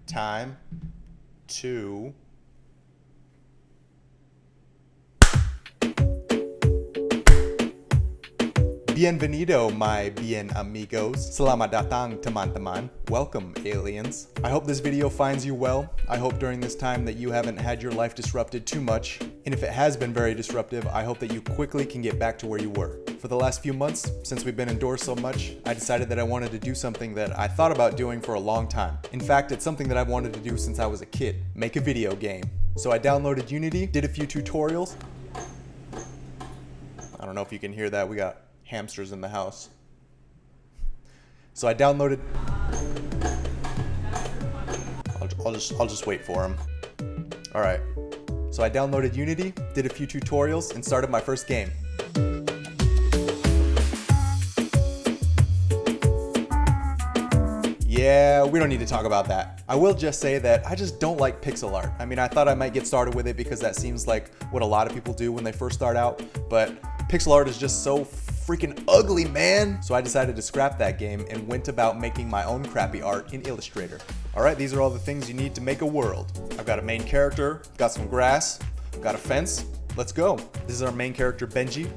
time to Bienvenido, my bien amigos. Selamat datang, teman-teman. Welcome, aliens. I hope this video finds you well. I hope during this time that you haven't had your life disrupted too much. And if it has been very disruptive, I hope that you quickly can get back to where you were. For the last few months, since we've been indoors so much, I decided that I wanted to do something that I thought about doing for a long time. In fact, it's something that I've wanted to do since I was a kid. Make a video game. So I downloaded Unity, did a few tutorials. I don't know if you can hear that. We got hamsters in the house. So I downloaded. I'll just wait for him. All right. So I downloaded Unity, did a few tutorials, and started my first game. Yeah, we don't need to talk about that. I will just say that I just don't like pixel art. I mean, I thought I might get started with it because that seems like what a lot of people do when they first start out, but pixel art is just so freaking ugly, man. So I decided to scrap that game and went about making my own crappy art in Illustrator. All right, these are all the things you need to make a world. I've got a main character, got some grass, got a fence. Let's go. This is our main character, Benji.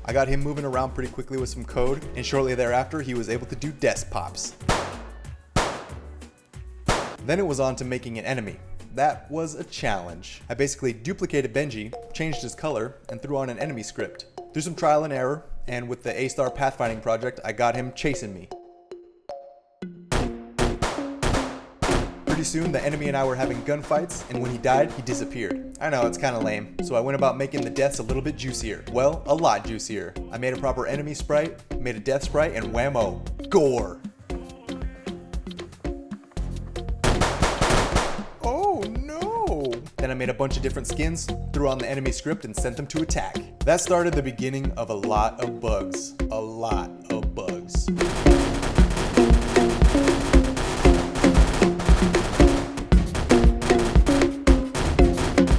I got him moving around pretty quickly with some code, and shortly thereafter, he was able to do desk pops. Then it was on to making an enemy. That was a challenge. I basically duplicated Benji, changed his color, and threw on an enemy script. Through some trial and error, and with the A-Star pathfinding project, I got him chasing me. Pretty soon, the enemy and I were having gunfights, and when he died, he disappeared. I know, it's kinda lame, so I went about making the deaths a little bit juicier. Well, a lot juicier. I made a proper enemy sprite, made a death sprite, and whammo, gore! Then I made a bunch of different skins, threw on the enemy script, and sent them to attack. That started the beginning of a lot of bugs. A lot of bugs.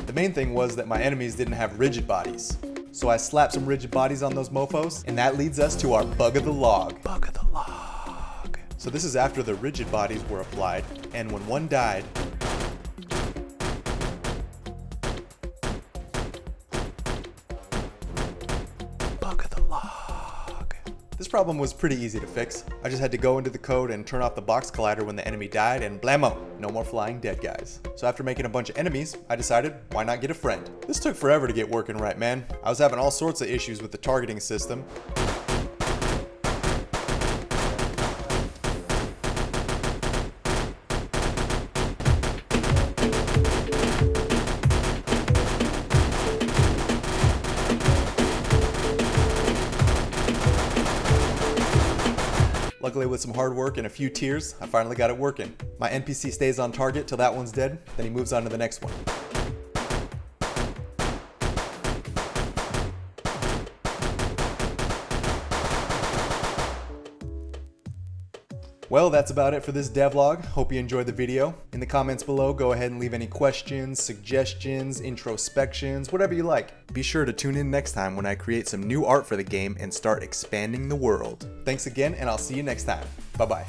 The main thing was that my enemies didn't have rigid bodies. So I slapped some rigid bodies on those mofos, and that leads us to our bug of the log. Bug of the log. So this is after the rigid bodies were applied, and when one died, this problem was pretty easy to fix. I just had to go into the code and turn off the box collider when the enemy died, and blammo, no more flying dead guys. So after making a bunch of enemies, I decided, why not get a friend? This took forever to get working right, man. I was having all sorts of issues with the targeting system. Luckily, with some hard work and a few tears, I finally got it working. My NPC stays on target till that one's dead, then he moves on to the next one. Well, that's about it for this devlog. Hope you enjoyed the video. In the comments below, go ahead and leave any questions, suggestions, introspections, whatever you like. Be sure to tune in next time when I create some new art for the game and start expanding the world. Thanks again, and I'll see you next time. Bye-bye.